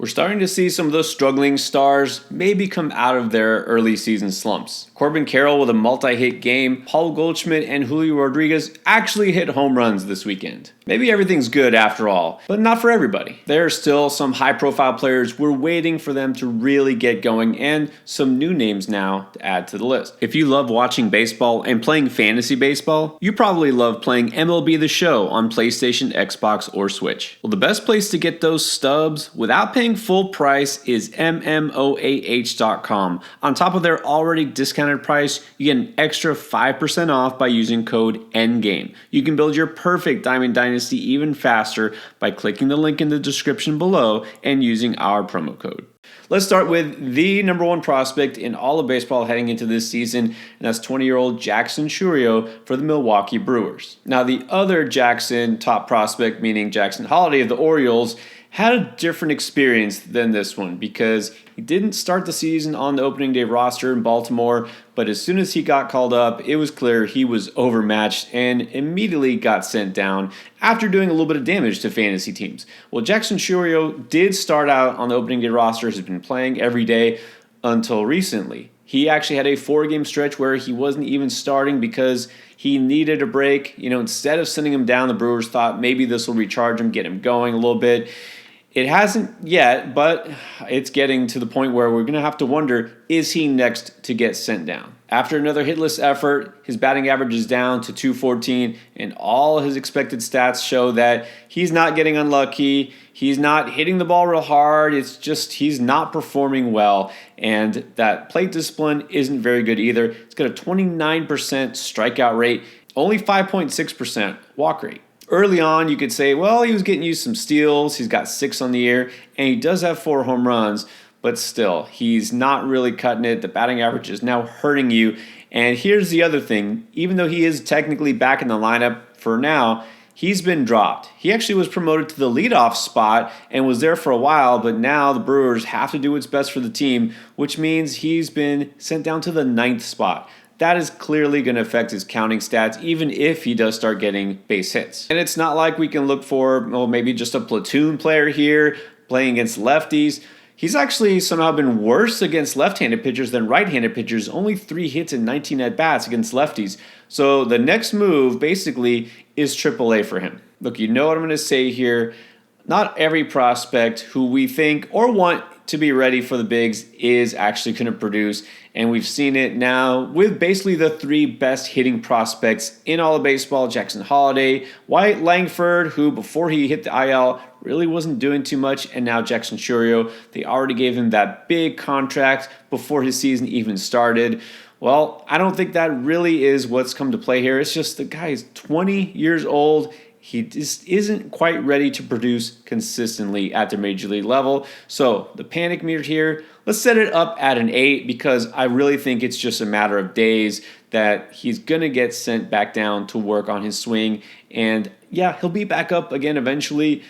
We're starting to see some of those struggling stars maybe come out of their early season slumps. Corbin Carroll with a multi-hit game, Paul Goldschmidt and Julio Rodriguez actually hit home runs this weekend. Maybe everything's good after all, but not for everybody. There are still some high-profile players we're waiting for them to really get going, and some new names now to add to the list. If you love watching baseball and playing fantasy baseball, you probably love playing MLB The Show on PlayStation, Xbox, or Switch. Well, the best place to get those stubs without paying full price is MMOAH.com. On top of their already discounted price, you get an extra 5% off by using code ENDGAME. You can build your perfect Diamond Dynasty even faster by clicking the link in the description below and using our promo code. Let's start with the number one prospect in all of baseball heading into this season, and that's 20-year-old Jackson Chourio for the Milwaukee Brewers. Now, the other Jackson top prospect, meaning Jackson Holliday of the Orioles, had a different experience than this one because he didn't start the season on the opening day roster in Baltimore, but as soon as he got called up, it was clear he was overmatched and immediately got sent down after doing a little bit of damage to fantasy teams. Well, Jackson Chourio did start out on the opening day roster, has been playing every day until recently. He actually had a 4-game stretch where he wasn't even starting because he needed a break. Instead of sending him down, the Brewers thought maybe this will recharge him, get him going a little bit. It hasn't yet, but it's getting to the point where we're going to have to wonder, is he next to get sent down? After another hitless effort, his batting average is down to .214, and all his expected stats show that he's not getting unlucky, he's not hitting the ball real hard, it's just he's not performing well, and that plate discipline isn't very good either. It's got a 29% strikeout rate, only 5.6% walk rate. Early on, you could say, well, he was getting used some steals. He's got 6 on the year, and he does have 4 home runs, but still, he's not really cutting it. The batting average is now hurting you. And here's the other thing. Even though he is technically back in the lineup for now, he's been dropped. He actually was promoted to the leadoff spot and was there for a while, but now the Brewers have to do what's best for the team, which means he's been sent down to the 9th spot. That is clearly going to affect his counting stats, even if he does start getting base hits. And it's not like we can look for, maybe just a platoon player here playing against lefties. He's actually somehow been worse against left-handed pitchers than right-handed pitchers, only 3 hits and 19 at-bats against lefties. So the next move, basically, is AAA for him. Look, you know what I'm going to say here. Not every prospect who we think or want to be ready for the bigs is actually going to produce, and we've seen it now with basically the 3 best hitting prospects in all of baseball: Jackson Holliday, Wyatt Langford, who before he hit the IL really wasn't doing too much, and now Jackson Chourio. They already gave him that big contract before his season even started. Well, I don't think that really is what's come to play here. It's just the guy is 20 years old. He just isn't quite ready to produce consistently at the major league level. So the panic meter here, let's set it up at an 8 because I really think it's just a matter of days that he's going to get sent back down to work on his swing. And yeah, he'll be back up again eventually.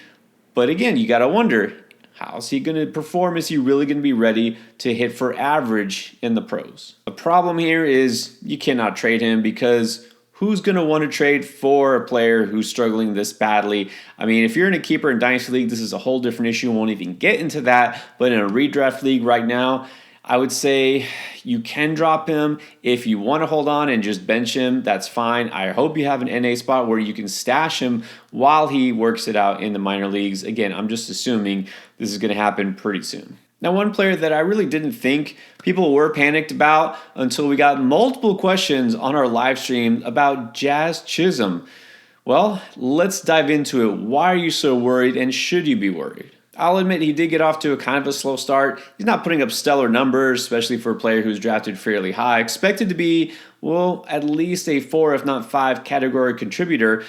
But again, you got to wonder, how's he going to perform? Is he really going to be ready to hit for average in the pros? The problem here is you cannot trade him because who's going to want to trade for a player who's struggling this badly? I mean, if you're in a keeper in Dynasty League, this is a whole different issue. We won't even get into that. But in a redraft league right now, I would say you can drop him. If you want to hold on and just bench him, that's fine. I hope you have an NA spot where you can stash him while he works it out in the minor leagues. Again, I'm just assuming this is going to happen pretty soon. Now, one player that I really didn't think people were panicked about until we got multiple questions on our live stream about Jazz Chisholm. Well, let's dive into it. Why are you so worried, and should you be worried? I'll admit he did get off to a kind of a slow start. He's not putting up stellar numbers, especially for a player who's drafted fairly high. Expected to be, at least a 4, if not 5 category contributor,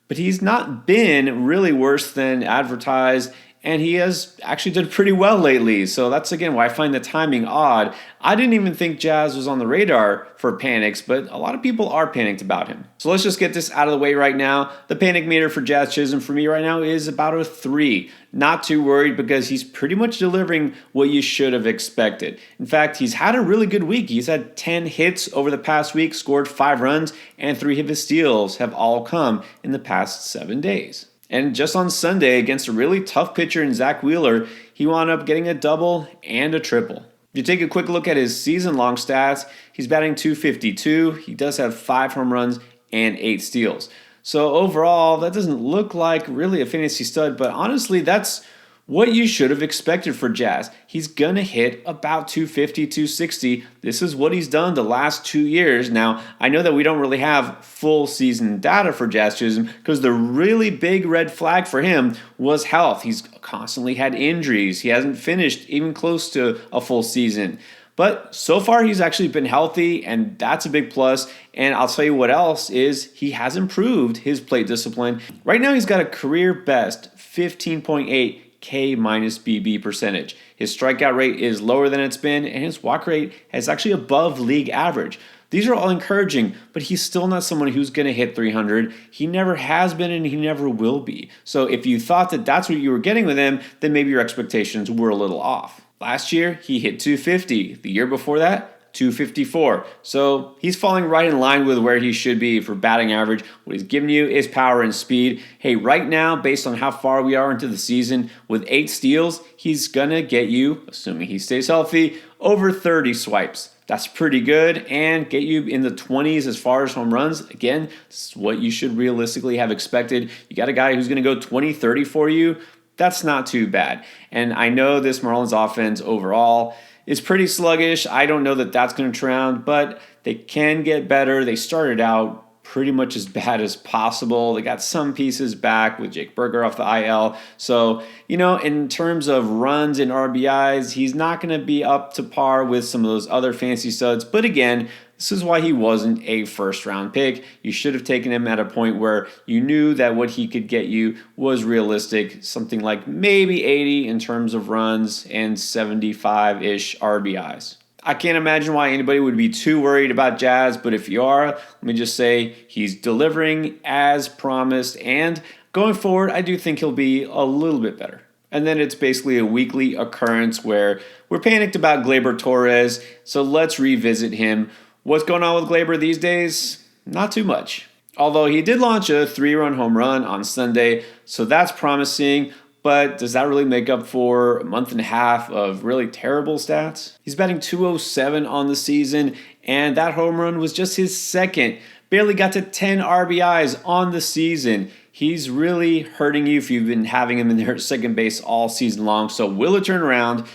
but he's not been really worse than advertised. And he has actually done pretty well lately. So that's, again, why I find the timing odd. I didn't even think Jazz was on the radar for panics, but a lot of people are panicked about him. So let's just get this out of the way right now. The panic meter for Jazz Chisholm for me right now is about a 3. Not too worried because he's pretty much delivering what you should have expected. In fact, he's had a really good week. He's had 10 hits over the past week, scored 5 runs, and 3 of his steals have all come in the past 7 days. And just on Sunday, against a really tough pitcher in Zach Wheeler, he wound up getting a double and a triple. If you take a quick look at his season-long stats, he's batting .252. He does have 5 home runs and 8 steals. So overall, that doesn't look like really a fantasy stud, but honestly, that's what you should have expected for Jazz. He's going to hit about .250, .260. This is what he's done the last 2 years. Now, I know that we don't really have full season data for Jazz Chisholm because the really big red flag for him was health. He's constantly had injuries. He hasn't finished even close to a full season. But so far, he's actually been healthy, and that's a big plus. And I'll tell you what else is he has improved his plate discipline. Right now, he's got a career best 15.8 K minus BB percentage. His strikeout rate is lower than it's been, and his walk rate is actually above league average. These are all encouraging, but he's still not someone who's going to hit 300. He never has been, and he never will be. So if you thought that that's what you were getting with him, then maybe your expectations were a little off. Last year, he hit .250. The year before that, .254. So he's falling right in line with where he should be for batting average. What he's giving you is power and speed. Hey, right now, based on how far we are into the season, with 8 steals, he's going to get you, assuming he stays healthy, over 30 swipes. That's pretty good, and get you in the 20s as far as home runs. Again, this is what you should realistically have expected. You got a guy who's going to go 20, 30 for you. That's not too bad. And I know this Marlins offense overall is pretty sluggish. I don't know that that's going to turn around, but they can get better. They started out pretty much as bad as possible. They got some pieces back with Jake Berger off the IL. So, in terms of runs and RBIs, he's not going to be up to par with some of those other fantasy studs. But again, this is why he wasn't a first-round pick. You should have taken him at a point where you knew that what he could get you was realistic, something like maybe 80 in terms of runs and 75-ish RBIs. I can't imagine why anybody would be too worried about Jazz, but if you are, let me just say he's delivering as promised, and going forward, I do think he'll be a little bit better. And then it's basically a weekly occurrence where we're panicked about Gleyber Torres, so let's revisit him. What's going on with Gleyber these days? Not too much. Although he did launch a 3-run home run on Sunday, so that's promising. But does that really make up for a month and a half of really terrible stats? He's batting .207 on the season, and that home run was just his second. Barely got to 10 RBIs on the season. He's really hurting you if you've been having him in there at second base all season long. So will it turn around?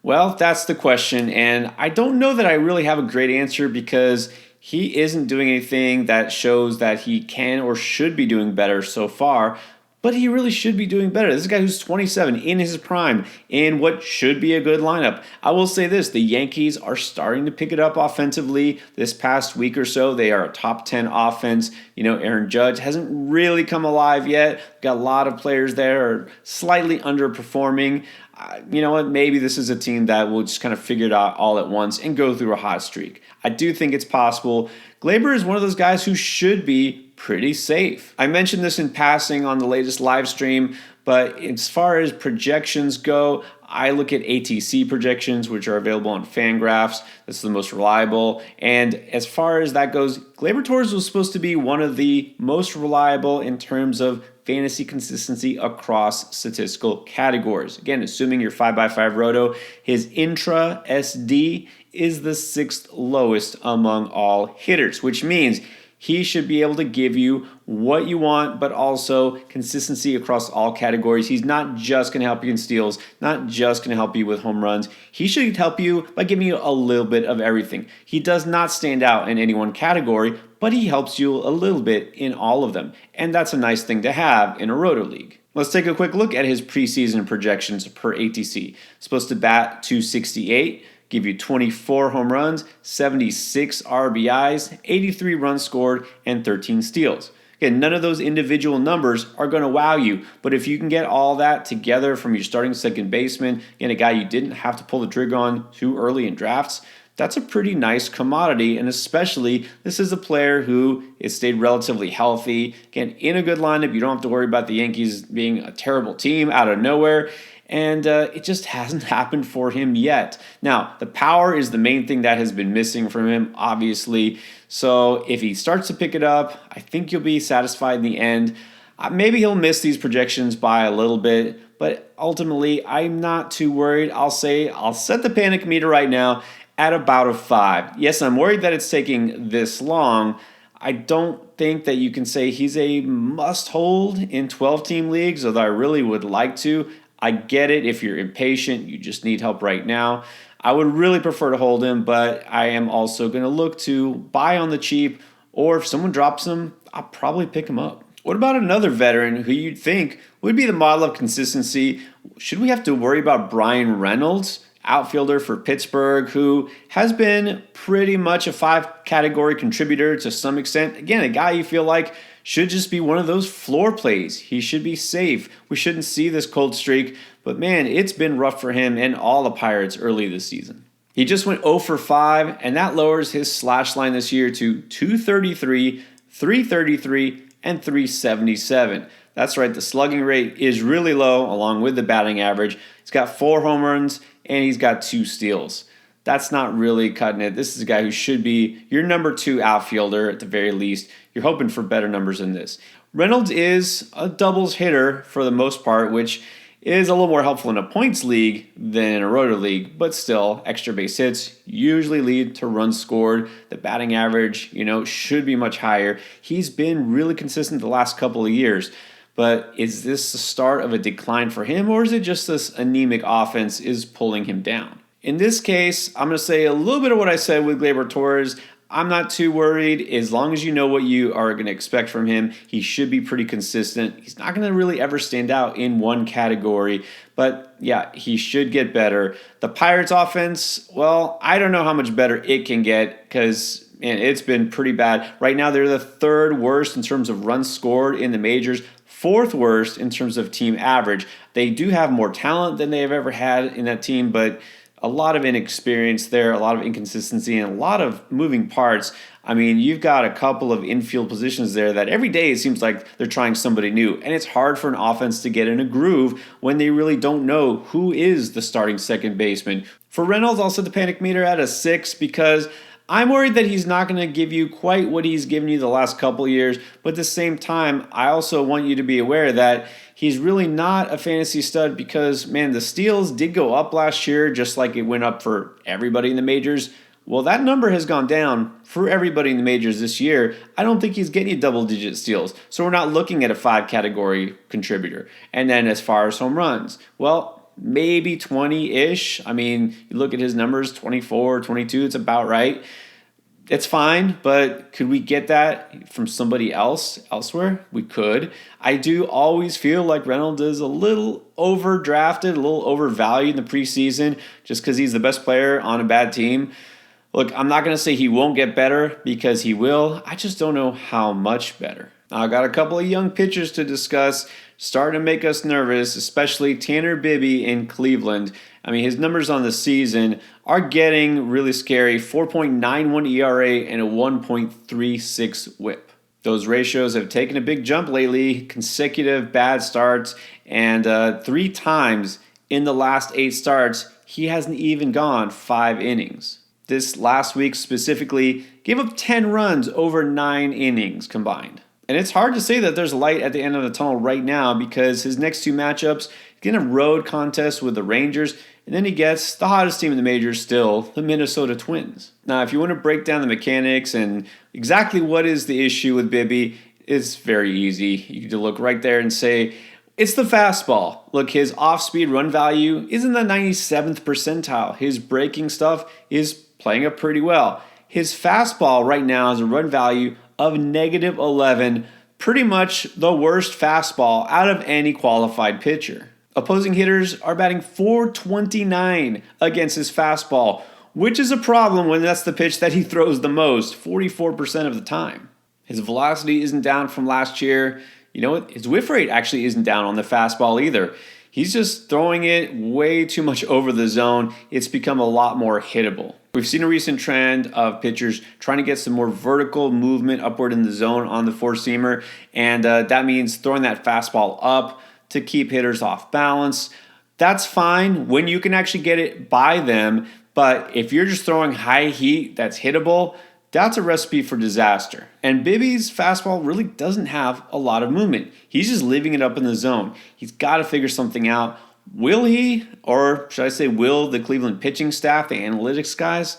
Well, that's the question, and I don't know that I really have a great answer because he isn't doing anything that shows that he can or should be doing better so far. But he really should be doing better. This is a guy who's 27 in his prime in what should be a good lineup. I will say this, the Yankees are starting to pick it up offensively this past week or so. They are a top 10 offense. Aaron Judge hasn't really come alive yet. Got a lot of players there are slightly underperforming. You know what? Maybe this is a team that will just kind of figure it out all at once and go through a hot streak. I do think it's possible. Gleyber is one of those guys who should be pretty safe. I mentioned this in passing on the latest live stream, but as far as projections go, I look at ATC projections, which are available on Fangraphs. That's the most reliable. And as far as that goes, Gleyber Torres was supposed to be one of the most reliable in terms of fantasy consistency across statistical categories. Again, assuming you're 5x5 roto, his intra SD is the 6th lowest among all hitters, which means he should be able to give you what you want, but also consistency across all categories. He's not just going to help you in steals, not just going to help you with home runs. He should help you by giving you a little bit of everything. He does not stand out in any one category, but he helps you a little bit in all of them. And that's a nice thing to have in a roto league. Let's take a quick look at his preseason projections per ATC. Supposed to bat .268. Give you 24 home runs, 76 RBIs, 83 runs scored, and 13 steals. Again, none of those individual numbers are going to wow you, but if you can get all that together from your starting second baseman and a guy you didn't have to pull the trigger on too early in drafts, that's a pretty nice commodity, and especially this is a player who has stayed relatively healthy. Again, in a good lineup, you don't have to worry about the Yankees being a terrible team out of nowhere. And it just hasn't happened for him yet. Now, the power is the main thing that has been missing from him, obviously. So if he starts to pick it up, I think you'll be satisfied in the end. Maybe he'll miss these projections by a little bit, but ultimately, I'm not too worried. I'll set the panic meter right now at about a 5. Yes, I'm worried that it's taking this long. I don't think that you can say he's a must hold in 12-team leagues, although I really would like to. I get it if you're impatient, you just need help right now. I would really prefer to hold him, but I am also going to look to buy on the cheap, or if someone drops him, I'll probably pick him up. What about another veteran who you'd think would be the model of consistency? Should we have to worry about Brian Reynolds, outfielder for Pittsburgh, who has been pretty much a 5-category contributor to some extent? Again, a guy you feel like should just be one of those floor plays. He should be safe. We shouldn't see this cold streak, but man, it's been rough for him and all the Pirates early this season. He just went 0 for 5, and that lowers his slash line this year to 233, 333, and 377. That's right, the slugging rate is really low along with the batting average. He's got 4 home runs and he's got 2 steals. That's not really cutting it. This is a guy who should be your number 2 outfielder at the very least. You're hoping for better numbers than this. Reynolds is a doubles hitter for the most part, which is a little more helpful in a points league than in a roto league, but still, extra base hits usually lead to runs scored. The batting average, should be much higher. He's been really consistent the last couple of years, but is this the start of a decline for him, or is it just this anemic offense is pulling him down? In this case, I'm going to say a little bit of what I said with Gleyber Torres. I'm not too worried. As long as you know what you are going to expect from him, he should be pretty consistent. He's not going to really ever stand out in one category, but yeah, he should get better. The Pirates offense, well, I don't know how much better it can get because, man, it's been pretty bad. Right now, they're the 3rd worst in terms of runs scored in the majors, 4th worst in terms of team average. They do have more talent than they have ever had in that team, but a lot of inexperience there, a lot of inconsistency, and a lot of moving parts. I mean, you've got a couple of infield positions there that every day it seems like they're trying somebody new. And it's hard for an offense to get in a groove when they really don't know who is the starting second baseman. For Reynolds, I'll set the panic meter at a 6 because I'm worried that he's not going to give you quite what he's given you the last couple of years. But at the same time, I also want you to be aware that he's really not a fantasy stud because, man, the steals did go up last year just like it went up for everybody in the majors. Well, that number has gone down for everybody in the majors this year. I don't think he's getting you double-digit steals. So we're not looking at a 5-category contributor. And then as far as home runs, well, maybe 20-ish. I mean, you look at his numbers, 24, 22, it's about right. It's fine, but could we get that from somebody else elsewhere? We could. I do always feel like Reynolds is a little overdrafted, a little overvalued in the preseason just because he's the best player on a bad team. Look, I'm not going to say he won't get better because he will. I just don't know how much better. I got a couple of young pitchers to discuss, starting to make us nervous, especially Tanner Bibby in Cleveland. I mean, his numbers on the season are getting really scary. 4.91 ERA and a 1.36 whip. Those ratios have taken a big jump lately, consecutive bad starts, and 3 times in the last 8 starts, he hasn't even gone 5 innings. This last week specifically gave up 10 runs over 9 innings combined. And it's hard to say that there's light at the end of the tunnel right now because his next 2 matchups, he's in a road contest with the Rangers, and then he gets the hottest team in the majors still, the Minnesota Twins. Now, if you want to break down the mechanics and exactly what is the issue with Bibby, it's very easy. You can look right there and say, it's the fastball. Look, his off-speed run value is in the 97th percentile. His breaking stuff is playing up pretty well. His fastball right now has a run value of negative 11, pretty much the worst fastball out of any qualified pitcher. Opposing hitters are batting .429 against his fastball, which is a problem when that's the pitch that he throws the most, 44% of the time. His velocity isn't down from last year. You know what? His whiff rate actually isn't down on the fastball either. He's just throwing it way too much over the zone. It's become a lot more hittable. We've seen a recent trend of pitchers trying to get some more vertical movement upward in the zone on the four-seamer, and that means throwing that fastball up to keep hitters off balance. That's fine when you can actually get it by them, but if you're just throwing high heat that's hittable, that's a recipe for disaster. And Bibby's fastball really doesn't have a lot of movement. He's just leaving it up in the zone. He's got to figure something out. Will he, or should I say will the Cleveland pitching staff, the analytics guys?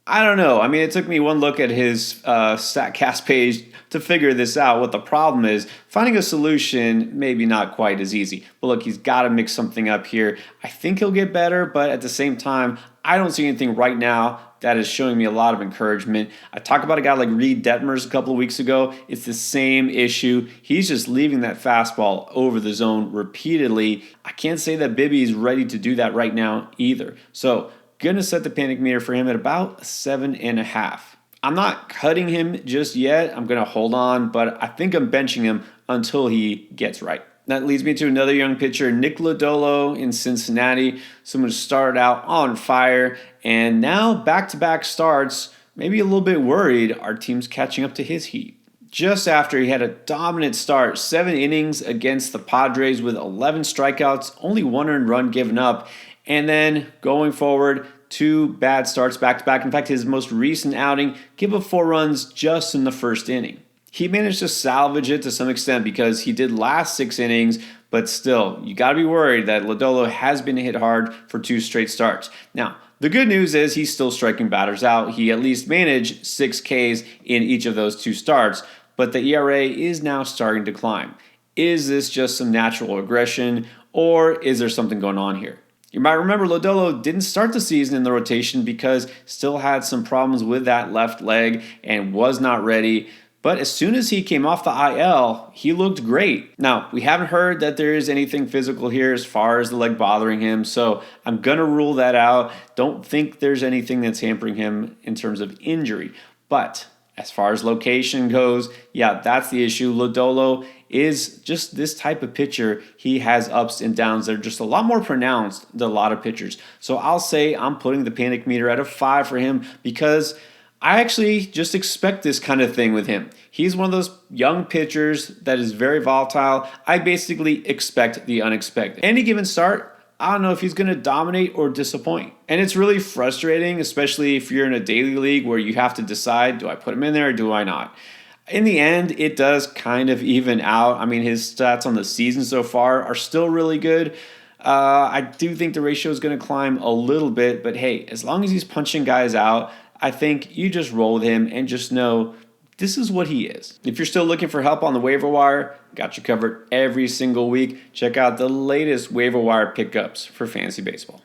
I don't know. I mean, it took me one look at his StatCast page to figure this out. What the problem is, finding a solution, maybe not quite as easy. But look, he's got to mix something up here. I think he'll get better, but at the same time, I don't see anything right now that is showing me a lot of encouragement. I talked about a guy like Reed Detmers a couple of weeks ago. It's the same issue. He's just leaving that fastball over the zone repeatedly. I can't say that Bibby is ready to do that right now either. So, gonna set the panic meter for him at about 7.5. I'm not cutting him just yet. I'm gonna hold on, but I think I'm benching him until he gets right. That leads me to another young pitcher, Nick Lodolo in Cincinnati. Someone who started out on fire, and now back-to-back starts, maybe a little bit worried our team's catching up to his heat. Just after he had a dominant start, 7 innings against the Padres with 11 strikeouts, only 1 earned run given up, and then going forward, 2 bad starts back-to-back. In fact, his most recent outing gave up 4 runs just in the first inning. He managed to salvage it to some extent because he did last 6 innings, but still, you got to be worried that Lodolo has been hit hard for 2 straight starts. Now, the good news is he's still striking batters out. He at least managed 6 Ks in each of those 2 starts, but the ERA is now starting to climb. Is this just some natural aggression, or is there something going on here? You might remember Lodolo didn't start the season in the rotation because still had some problems with that left leg and was not ready. But as soon as he came off the IL, he looked great. Now, we haven't heard that there is anything physical here as far as the leg bothering him, so I'm going to rule that out. Don't think there's anything that's hampering him in terms of injury. But as far as location goes, yeah, that's the issue. Lodolo is just this type of pitcher. He has ups and downs that are just a lot more pronounced than a lot of pitchers. So I'll say I'm putting the panic meter at a 5 for him because I actually just expect this kind of thing with him. He's one of those young pitchers that is very volatile. I basically expect the unexpected. Any given start, I don't know if he's going to dominate or disappoint. And it's really frustrating, especially if you're in a daily league where you have to decide, do I put him in there or do I not? In the end, it does kind of even out. I mean, his stats on the season so far are still really good. I do think the ratio is going to climb a little bit, but hey, as long as he's punching guys out, I think you just roll with him and just know this is what he is. If you're still looking for help on the waiver wire, got you covered every single week. Check out the latest waiver wire pickups for fantasy baseball.